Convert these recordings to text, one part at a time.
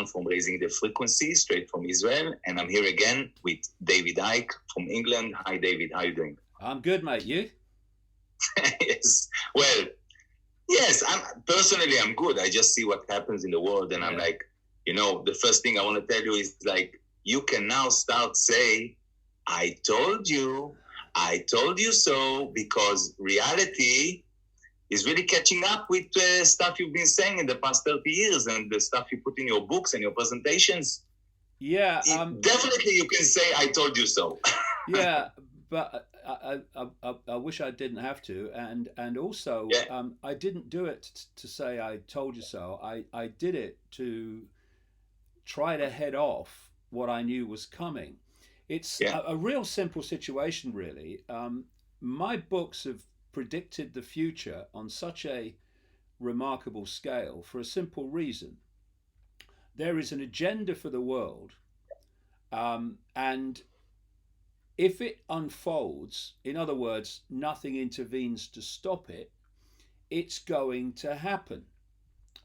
Aaron from Raising the Frequency, straight from Israel. And I'm here again with David Icke from England. Hi, David. How are you doing? I'm good, mate. You? Yes. Well, yes, I'm good. I just see what happens in the world. And I'm like, the first thing I want to tell you is like, you can now start say, I told you so, because reality is really catching up with stuff you've been saying in the past 30 years and the stuff you put in your books and your presentations. Yeah. Definitely you can say, I told you so. Yeah, but I wish I didn't have to. And also, I didn't do it to say I told you so. I did it to try to head off what I knew was coming. It's a real simple situation, really. My books have predicted the future on such a remarkable scale for a simple reason. There is an agenda for the world, and if it unfolds, in other words, nothing intervenes to stop it, it's going to happen.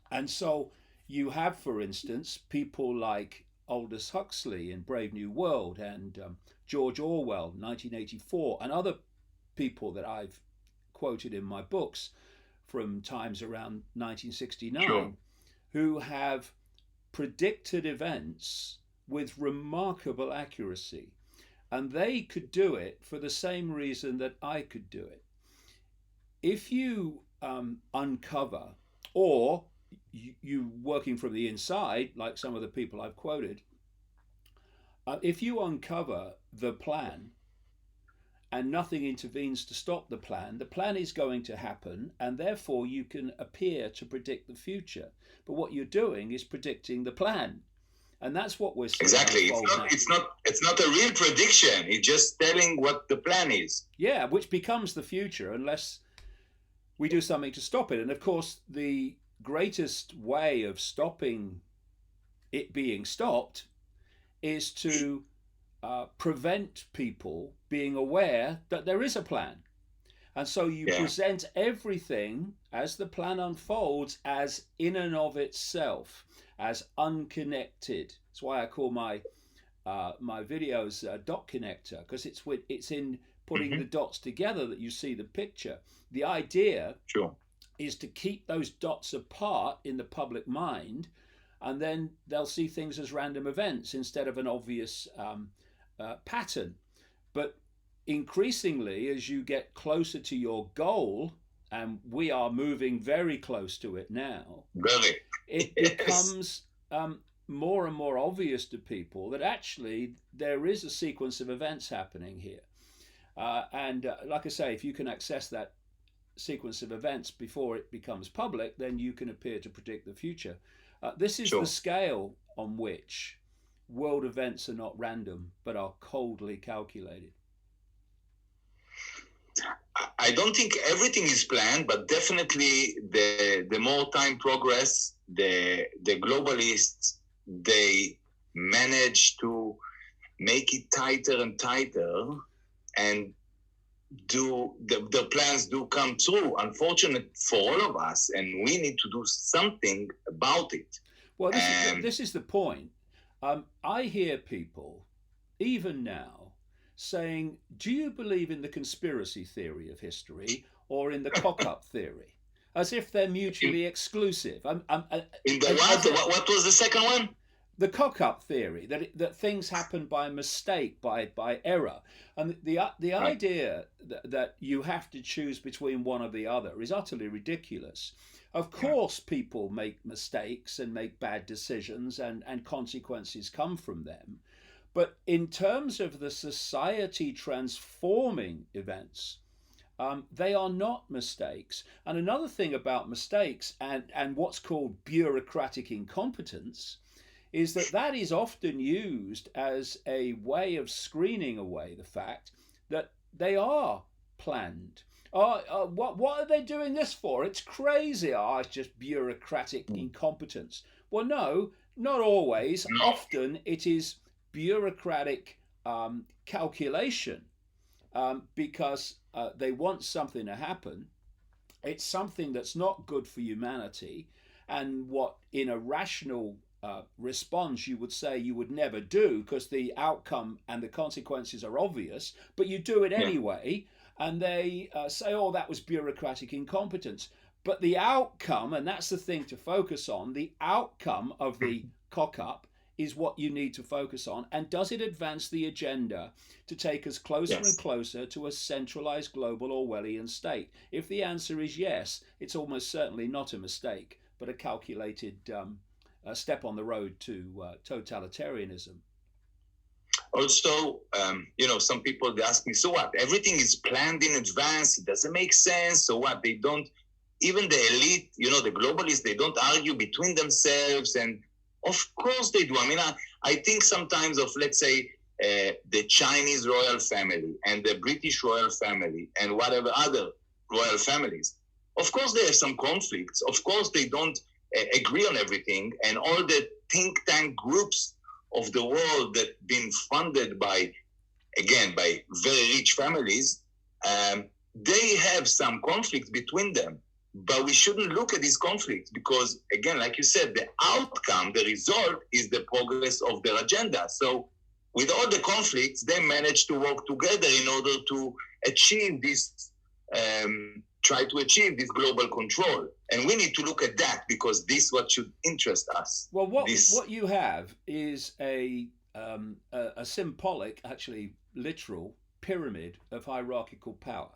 And so you have, for instance, people like Aldous Huxley in Brave New World and George Orwell, 1984, and other people that I've quoted in my books from times around 1969, who have predicted events with remarkable accuracy. And they could do it for the same reason that I could do it. If you uncover, or you working from the inside, like some of the people I've quoted, if you uncover the plan and nothing intervenes to stop the plan is going to happen, and therefore you can appear to predict the future. But what you're doing is predicting the plan. And that's what we're seeing. Exactly. It's not a real prediction. It's just telling what the plan is. Yeah, which becomes the future unless we do something to stop it. And of course, the greatest way of stopping it being stopped is to prevent people being aware that there is a plan. And so you present everything as the plan unfolds as in and of itself, as unconnected. That's why I call my videos dot connector, because it's in putting the dots together that you see the picture. The idea is to keep those dots apart in the public mind, and then they'll see things as random events instead of an obvious pattern. But increasingly, as you get closer to your goal, and we are moving very close to it now, it becomes more and more obvious to people that actually there is a sequence of events happening here. And like I say, if you can access that sequence of events before it becomes public, then you can appear to predict the future. This is the scale on which world events are not random, but are coldly calculated. I don't think everything is planned, but definitely the more time progress, the globalists, they manage to make it tighter and tighter, and the plans do come true. Unfortunate for all of us, and we need to do something about it. Well, this is the point. I hear people, even now, saying, do you believe in the conspiracy theory of history or in the cock-up theory? As if they're mutually exclusive. In the what? What was the second one? The cock-up theory, that things happen by mistake, by error. And the idea that you have to choose between one or the other is utterly ridiculous. Of course, people make mistakes and make bad decisions, and consequences come from them. But in terms of the society transforming events, they are not mistakes. And another thing about mistakes and what's called bureaucratic incompetence is that is often used as a way of screening away the fact that they are planned. What are they doing this for? It's crazy. It's just bureaucratic incompetence. Well, no, not always. Often it is bureaucratic calculation, because they want something to happen. It's something that's not good for humanity, and what in a rational response you would say you would never do because the outcome and the consequences are obvious, but you do it Yeah. anyway, and they say, oh, that was bureaucratic incompetence. But the outcome, and that's the thing to focus on, the outcome of the cock up is what you need to focus on. And does it advance the agenda to take us closer and Yes. closer to a centralized global Orwellian state? If the answer is yes, it's almost certainly not a mistake, but a calculated step on the road to totalitarianism. Also, some people, they ask me, so what? Everything is planned in advance. It doesn't make sense. So what? They don't, even the elite, the globalists, they don't argue between themselves. And of course they do. I mean, I think sometimes of, let's say, the Chinese royal family and the British royal family and whatever other royal families. Of course, they have some conflicts. Of course, they don't agree on everything. And all the think tank groups of the world that been funded by very rich families, they have some conflicts between them. But we shouldn't look at these conflicts because, again, like you said, the outcome, the result is the progress of their agenda. So with all the conflicts, they manage to work together in order to achieve this, try to achieve this global control. And we need to look at that because this is what should interest us. Well, what you have is a symbolic, actually literal, pyramid of hierarchical power.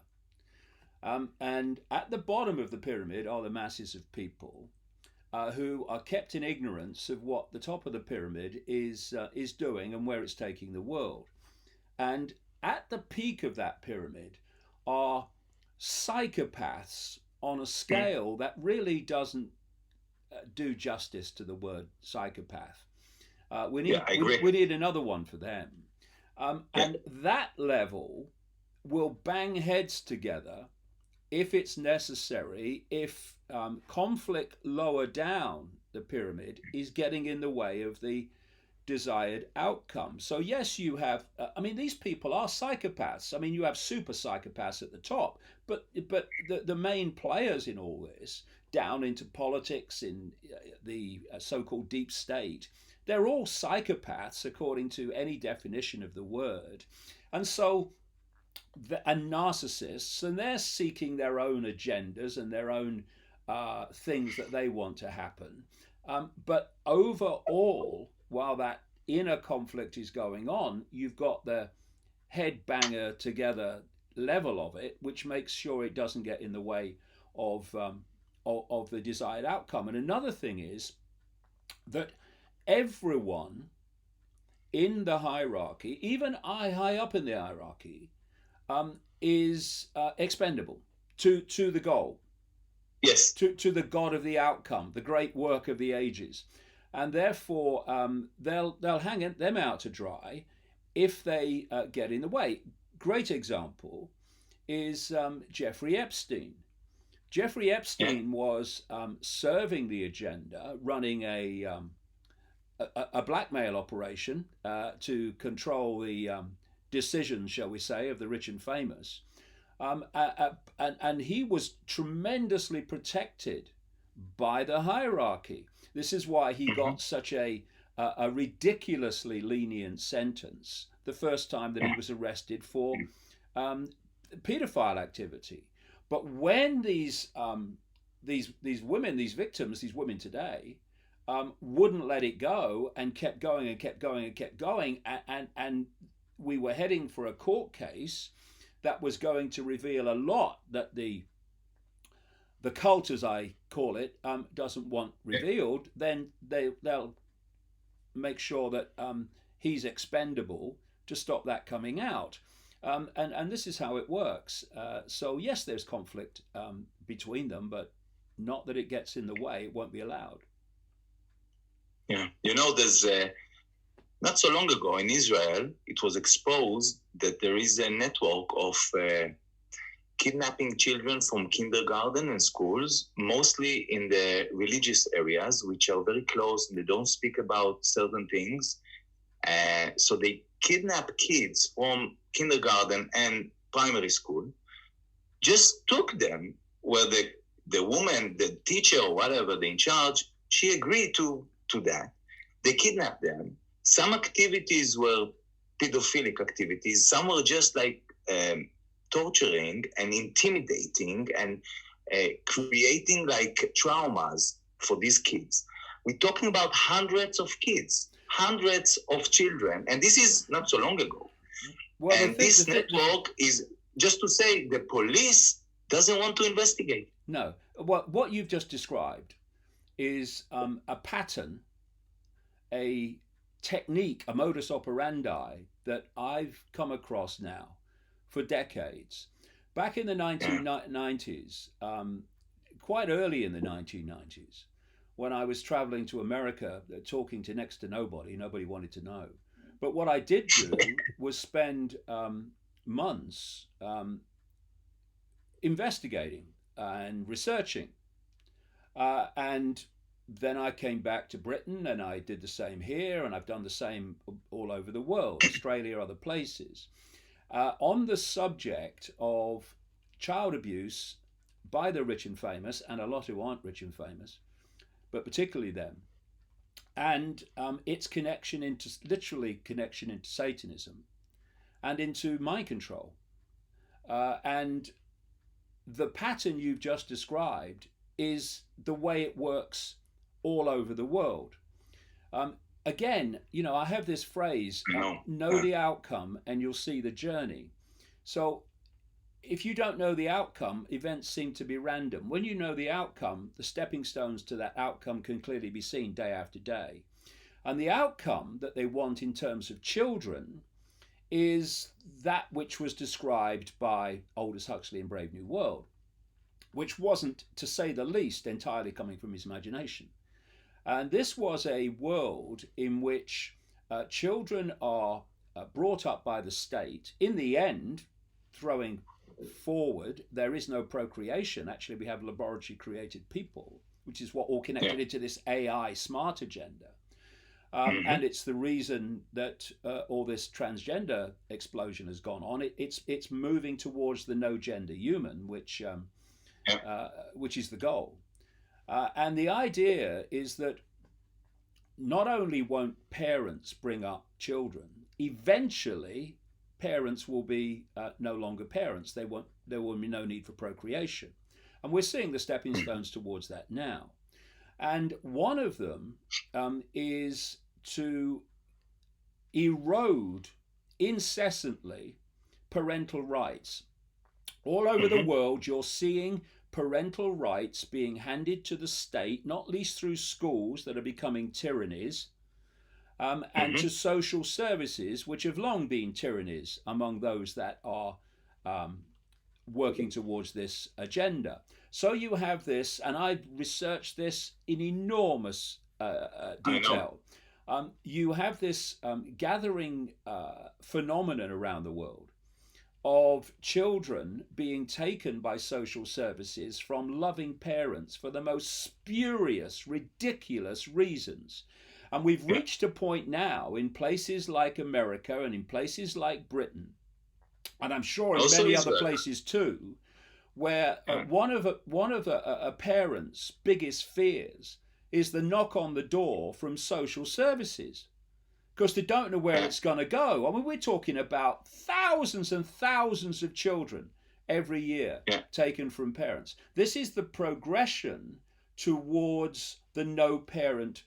And at the bottom of the pyramid are the masses of people who are kept in ignorance of what the top of the pyramid is doing and where it's taking the world. And at the peak of that pyramid are psychopaths on a scale that really doesn't do justice to the word psychopath. We need another one for them. And that level will bang heads together if it's necessary, if conflict lower down the pyramid is getting in the way of the desired outcome. So yes, you have, these people are psychopaths. I mean, you have super psychopaths at the top, but the main players in all this, down into politics, in the so-called deep state, they're all psychopaths according to any definition of the word. And so, and narcissists, and they're seeking their own agendas and their own things that they want to happen. But overall, while that inner conflict is going on, you've got the head banger together level of it, which makes sure it doesn't get in the way of the desired outcome. And another thing is that everyone in the hierarchy, even high up in the hierarchy, is expendable to the goal. Yes. To the God of the outcome, the great work of the ages. And therefore, they'll hang them out to dry if they get in the way. Great example is Jeffrey Epstein. Jeffrey Epstein was serving the agenda, running a blackmail operation to control the decisions, shall we say, of the rich and famous. And he was tremendously protected by the hierarchy. This is why he got such a ridiculously lenient sentence the first time that he was arrested for paedophile activity. But when these women, these victims, these women today, wouldn't let it go and kept going and kept going and kept going, and we were heading for a court case that was going to reveal a lot that the cult, as I call it, doesn't want revealed, then they'll make sure that he's expendable to stop that coming out. And this is how it works. So yes, there's conflict between them, but not that it gets in the way. It won't be allowed. Yeah, there's not so long ago in Israel, it was exposed that there is a network of kidnapping children from kindergarten and schools, mostly in the religious areas, which are very close and they don't speak about certain things. So they kidnap kids from kindergarten and primary school, just took them where the woman, the teacher or whatever, the in charge, she agreed to that. They kidnapped them. Some activities were pedophilic activities. Some were just like torturing and intimidating and creating like traumas for these kids. We're talking about hundreds of kids, hundreds of children, and this is not so long ago. Well, and this network is, just to say, the police doesn't want to investigate. No. What you've just described is a pattern, a technique, a modus operandi that I've come across now for decades. Back in the 1990s, quite early in the 1990s, when I was traveling to America, talking to next to nobody wanted to know. But what I did do was spend months investigating and researching. And then I came back to Britain and I did the same here, and I've done the same all over the world, Australia, other places, on the subject of child abuse by the rich and famous, and a lot who aren't rich and famous, but particularly them, and its connection into Satanism and into mind control. And the pattern you've just described is the way it works all over the world. Again, I have this phrase, know the outcome and you'll see the journey. So if you don't know the outcome, events seem to be random. When you know the outcome, the stepping stones to that outcome can clearly be seen day after day. And the outcome that they want in terms of children is that which was described by Aldous Huxley in Brave New World, which wasn't, to say the least, entirely coming from his imagination. And this was a world in which children are brought up by the state. In the end, throwing forward, there is no procreation. Actually, we have laboratory created people, which is what all connected into this AI smart agenda. And it's the reason that all this transgender explosion has gone on. It's moving towards the no gender human, which is the goal. And the idea is that not only won't parents bring up children, eventually parents will be no longer parents. There will be no need for procreation. And we're seeing the stepping stones towards that now. And one of them is to erode incessantly parental rights. All over the world, you're seeing parental rights being handed to the state, not least through schools that are becoming tyrannies, and to social services, which have long been tyrannies among those that are working towards this agenda. So you have this, and I've researched this in enormous detail. You have this gathering phenomenon around the world of children being taken by social services from loving parents for the most spurious, ridiculous reasons. And we've reached a point now in places like America and in places like Britain, and I'm sure in many other places too, where one of a parent's biggest fears is the knock on the door from social services, because they don't know where it's going to go. I mean, we're talking about thousands and thousands of children every year taken from parents. This is the progression towards the no-parent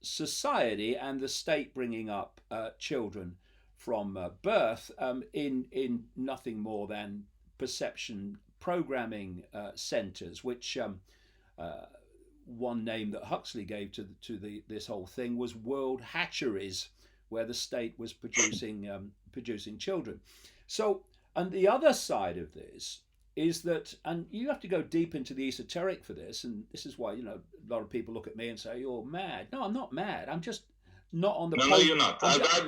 society and the state bringing up children from birth in nothing more than perception programming centers, which one name that Huxley gave to this whole thing was world hatcheries, where the state was producing children. So, and the other side of this is that, and you have to go deep into the esoteric for this, and this is why, a lot of people look at me and say, "You're mad." No, I'm not mad. I'm just not on the no, you're not.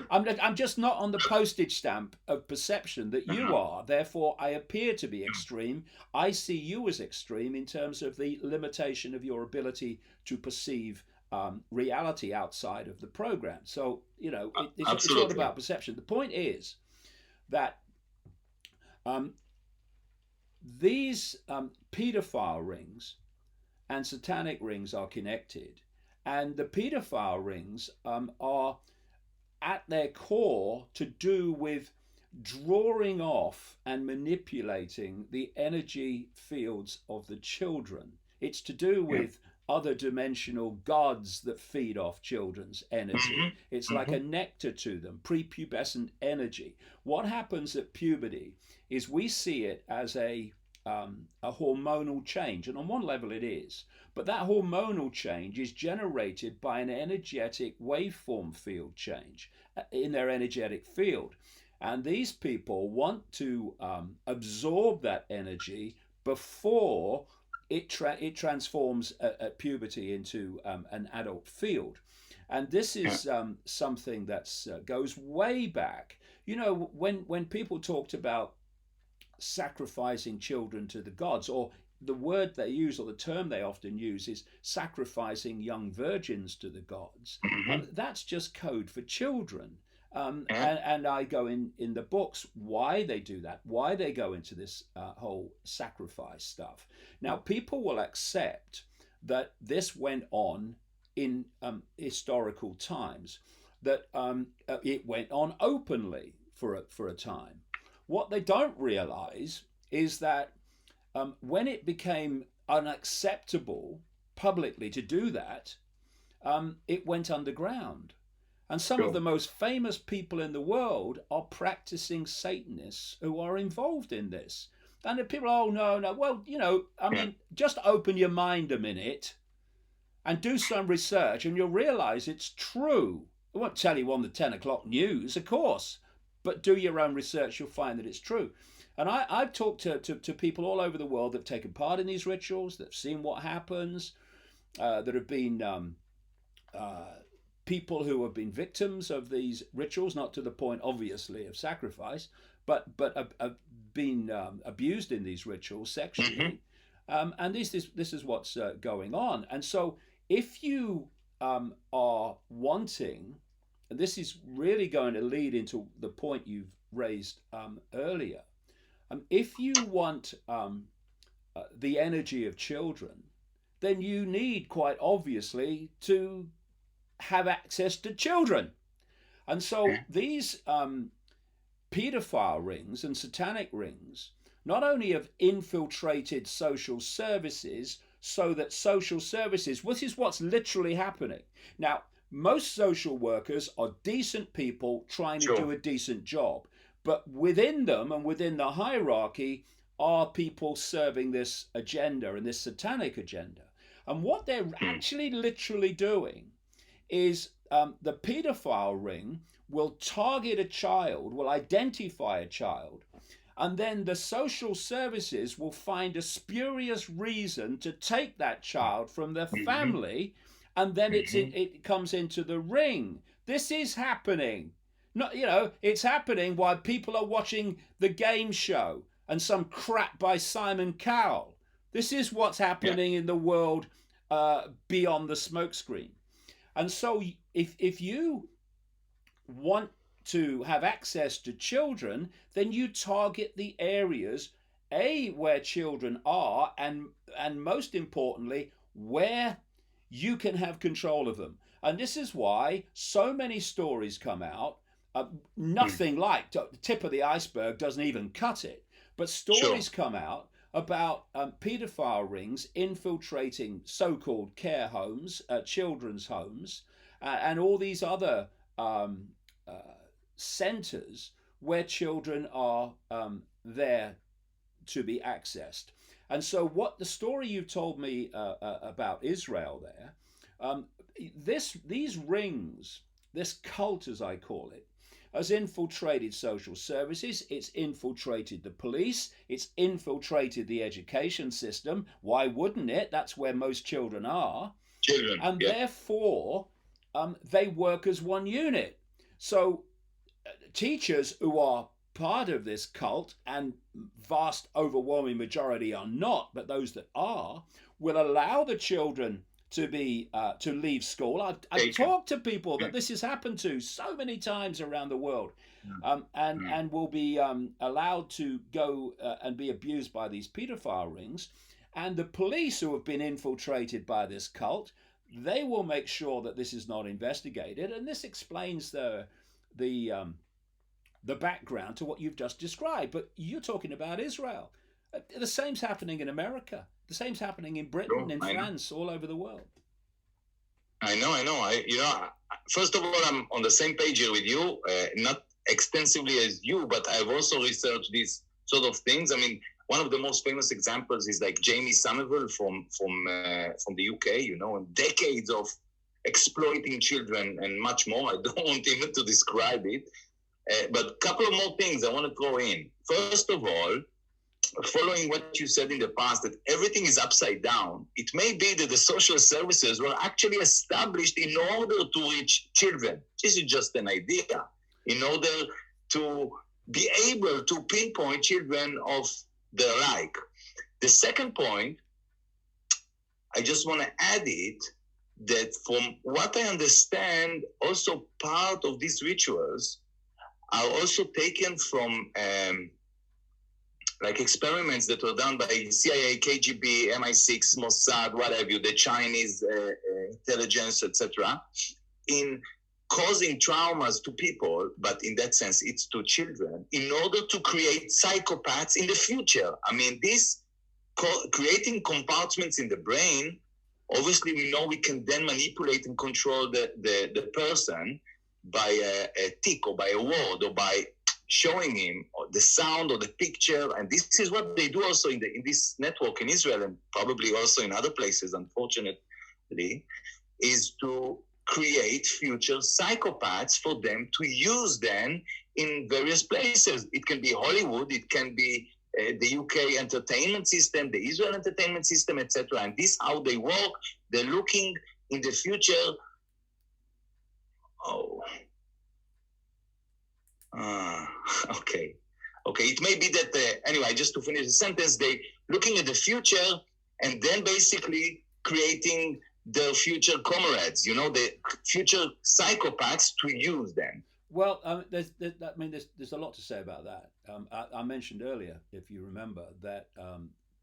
I'm just not on the postage stamp of perception that you are. Therefore, I appear to be extreme. I see you as extreme in terms of the limitation of your ability to perceive reality outside of the program. So, it's not about perception. The point is that these paedophile rings and satanic rings are connected. And the paedophile rings are at their core to do with drawing off and manipulating the energy fields of the children. It's to do Yeah. with other dimensional gods that feed off children's energy. Mm-hmm. It's like a nectar to them, prepubescent energy. What happens at puberty is we see it as a hormonal change, and on one level it is. But that hormonal change is generated by an energetic waveform field change in their energetic field. And these people want to absorb that energy before it transforms at puberty into an adult field. And this Yeah. is something that goes way back. You know, when people talked about sacrificing children to the gods, or the word they use or the term they often use is sacrificing young virgins to the gods. Mm-hmm. That's just code for children. Yeah. And I go in the books why they do that, why they go into this whole sacrifice stuff. Now, people will accept that this went on in historical times, that it went on openly for a time. What they don't realize is that when it became unacceptable publicly to do that, it went underground. And some of Sure. the most famous people in the world are practicing Satanists who are involved in this. And the people, oh, no, no. Well, you know, I Yeah. mean, just open your mind a minute and do some research and you'll realize it's true. I won't tell you on the 10 o'clock news, of course, but do your own research, you'll find that it's true. And I've talked to people all over the world that have taken part in these rituals, that have seen what happens, that have been people who have been victims of these rituals, not to the point, obviously, of sacrifice, but have been abused in these rituals sexually. And this is what's going on. And so if you are wanting, and this is really going to lead into the point you've raised earlier, if you want the energy of children, then you need, quite obviously, to have access to children. And so these paedophile rings and satanic rings not only have infiltrated social services, so that social services, this is what's literally happening. Now, most social workers are decent people trying to Sure. do a decent job, but within them and within the hierarchy are people serving this agenda and this satanic agenda. And what they're actually literally doing is the paedophile ring will target a child, will identify a child, and then the social services will find a spurious reason to take that child from the family, and then it comes into the ring. This is happening. Not, you know, it's happening while people are watching the game show and some crap by Simon Cowell. This is what's happening in the world beyond the smokescreen. And so if you want to have access to children, then you target the areas, where children are, and most importantly, where you can have control of them. And this is why so many stories come out. Nothing like the tip of the iceberg doesn't even cut it, but stories come out about paedophile rings infiltrating so-called care homes, children's homes, and all these other centers where children are there to be accessed. And so what the story you told me about Israel there, these rings, this cult as I call it, has infiltrated social services, it's infiltrated the police, it's infiltrated the education system. Why wouldn't it? That's where most children are. Children. And therefore, they work as one unit. So teachers who are part of this cult, and vast overwhelming majority are not, but those that are, will allow the children to be to leave school. I've talked to people that this has happened to so many times around the world, and will be allowed to go and be abused by these paedophile rings. And the police who have been infiltrated by this cult, they will make sure that this is not investigated, and this explains the the background to what you've just described. But you're talking about Israel. The same's happening in America. The same's happening in Britain, Sure, in I know. France, all over the world. I know, I know. First of all, I'm on the same page here with you. Not extensively as you, but I've also researched these sort of things. I mean, one of the most famous examples is like Jamie Somerville from the UK. And decades of exploiting children and much more. I don't want even to describe it. But a couple of more things I want to throw in. First of all, following what you said in the past, that everything is upside down, it may be that the social services were actually established in order to reach children. This is just an idea, in order to be able to pinpoint children of their like. The second point, I just want to add it, that from what I understand, also part of these rituals are also taken from like experiments that were done by CIA, KGB, MI6, Mossad, what have you, the Chinese intelligence, etc., in causing traumas to people, but in that sense, it's to children, in order to create psychopaths in the future. I mean, this creating compartments in the brain, obviously we know we can then manipulate and control the person by a tick or by a word or by showing him the sound or the picture. And this is what they do also in this network in Israel, and probably also in other places, unfortunately, is to create future psychopaths for them to use then in various places. It can be Hollywood, it can be the UK entertainment system, the Israel entertainment system, etc. And this how they work. They're looking in the future. Okay. It may be that, anyway, just to finish the sentence, they looking at the future and then basically creating their future comrades, the future psychopaths to use them. Well, there's a lot to say about that. I mentioned earlier, if you remember, that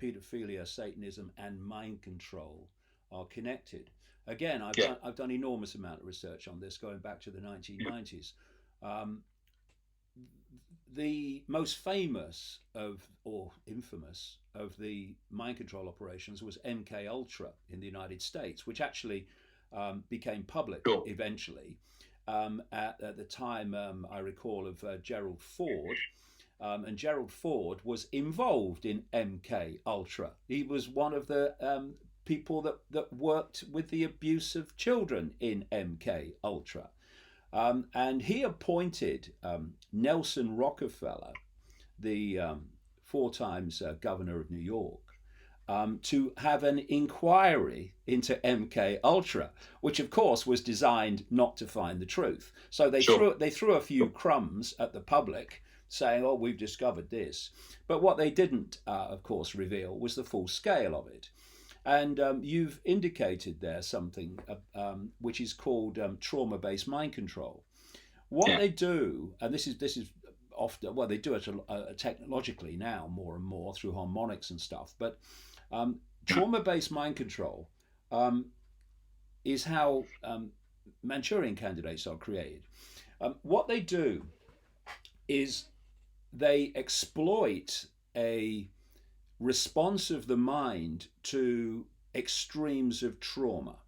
pedophilia, Satanism, and mind control are connected. Again, I've done enormous amount of research on this, going back to the 1990s. The most famous or infamous of the mind control operations was MK Ultra in the United States, which actually became public eventually. At the time, I recall, of Gerald Ford, and Gerald Ford was involved in MK Ultra. He was one of the people that worked with the abuse of children in MK Ultra. And he appointed Nelson Rockefeller, the 4 times governor of New York, to have an inquiry into MK Ultra, which of course was designed not to find the truth. So they threw a few crumbs at the public, saying, "Oh, we've discovered this," but what they didn't, of course, reveal was the full scale of it. And you've indicated there something which is called trauma-based mind control. What they do, and this is often, well, they do it technologically now more and more through harmonics and stuff, but trauma-based mind control is how Manchurian candidates are created. What they do is they exploit a response of the mind to extremes of trauma.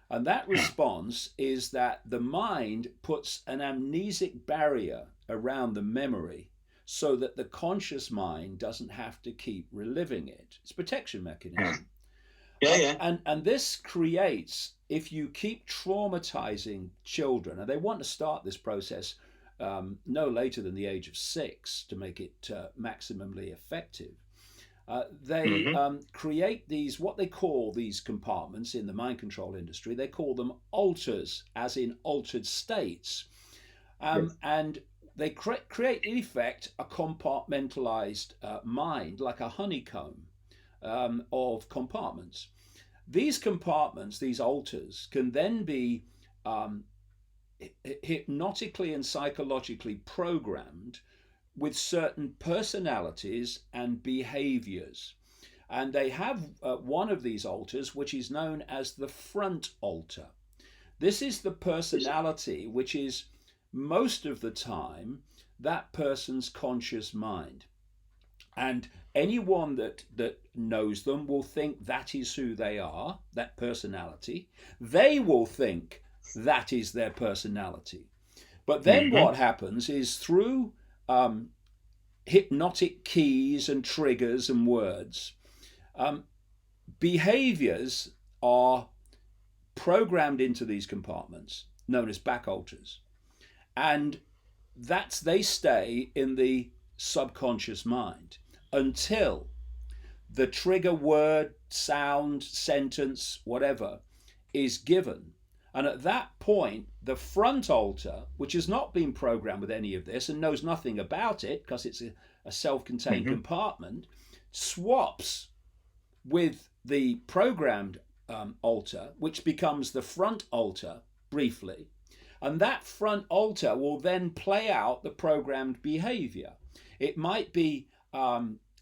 And that response is that the mind puts an amnesic barrier around the memory so that the conscious mind doesn't have to keep reliving it. It's a protection mechanism. And this creates, if you keep traumatizing children, and they want to start this process no later than the age of 6 to make it maximally effective. They create these, what they call these compartments in the mind control industry. They call them alters, as in altered states. And they create, in effect, a compartmentalized mind, like a honeycomb of compartments. These compartments, these alters, can then be hypnotically and psychologically programmed with certain personalities and behaviors. And they have one of these alters, which is known as the front alter. This is the personality which is most of the time that person's conscious mind. And anyone that knows them will think that is who they are, that personality. They will think that is their personality. But then what happens is through hypnotic keys and triggers and words, behaviors are programmed into these compartments known as back alters, and they stay in the subconscious mind until the trigger word, sound, sentence, whatever is given. And at that point, the front alter, which has not been programmed with any of this and knows nothing about it because it's a self-contained compartment, swaps with the programmed alter, which becomes the front alter briefly. And that front alter will then play out the programmed behavior. It might be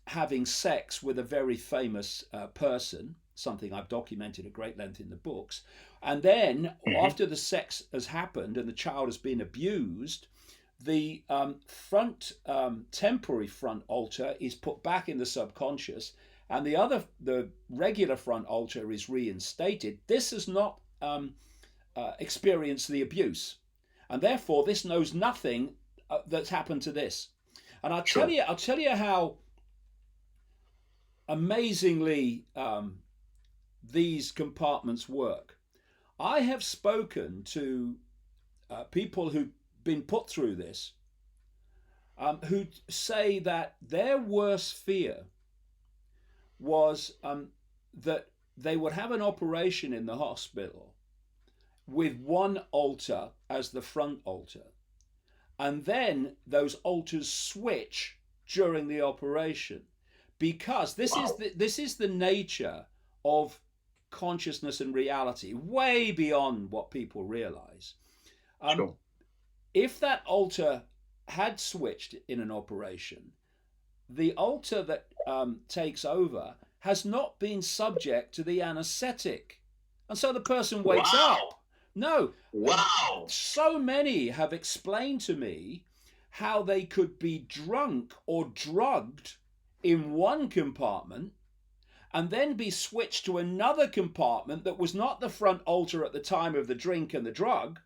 having sex with a very famous person, something I've documented at great length in the books. And then after the sex has happened and the child has been abused, the temporary front alter is put back in the subconscious, and the regular front alter is reinstated. This has not experienced the abuse, and therefore this knows nothing that's happened to this. And I'll tell you how amazingly these compartments work. I have spoken to people who've been put through this, who say that their worst fear was that they would have an operation in the hospital with one alter as the front alter, and then those alters switch during the operation, because this is the nature of consciousness and reality, way beyond what people realize. If that alter had switched in an operation, the alter that takes over has not been subject to the anesthetic, and so the person wakes up. No. Wow. So many have explained to me how they could be drunk or drugged in one compartment and then be switched to another compartment that was not the front alter at the time of the drink and the drug,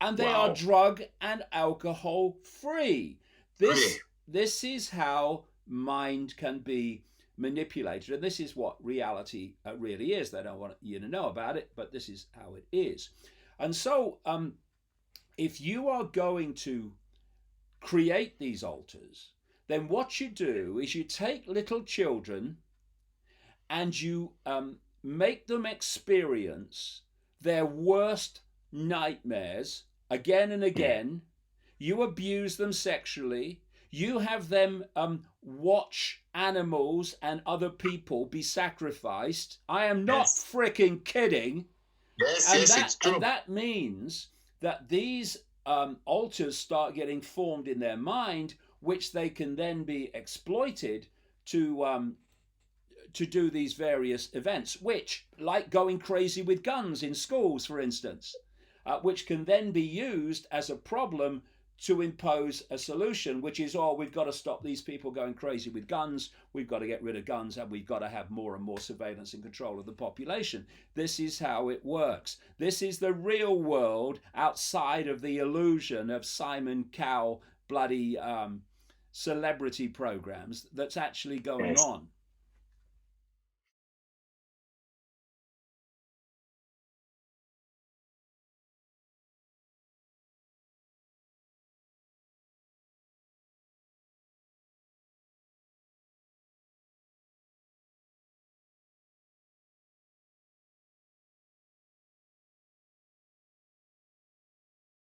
and they are drug and alcohol free. This is how mind can be manipulated, and this is what reality really is. They don't want you to know about it, but this is how it is. And so if you are going to create these alters, then what you do is you take little children and you make them experience their worst nightmares again and again. You abuse them sexually. You have them watch animals and other people be sacrificed. I am not freaking kidding. It's true. And that means that these alters start getting formed in their mind, which they can then be exploited to do these various events, which, like going crazy with guns in schools, for instance, which can then be used as a problem to impose a solution, which is, we've got to stop these people going crazy with guns, we've got to get rid of guns, and we've got to have more and more surveillance and control of the population. This is how it works. This is the real world outside of the illusion of Simon Cowell bloody celebrity programs that's actually going on.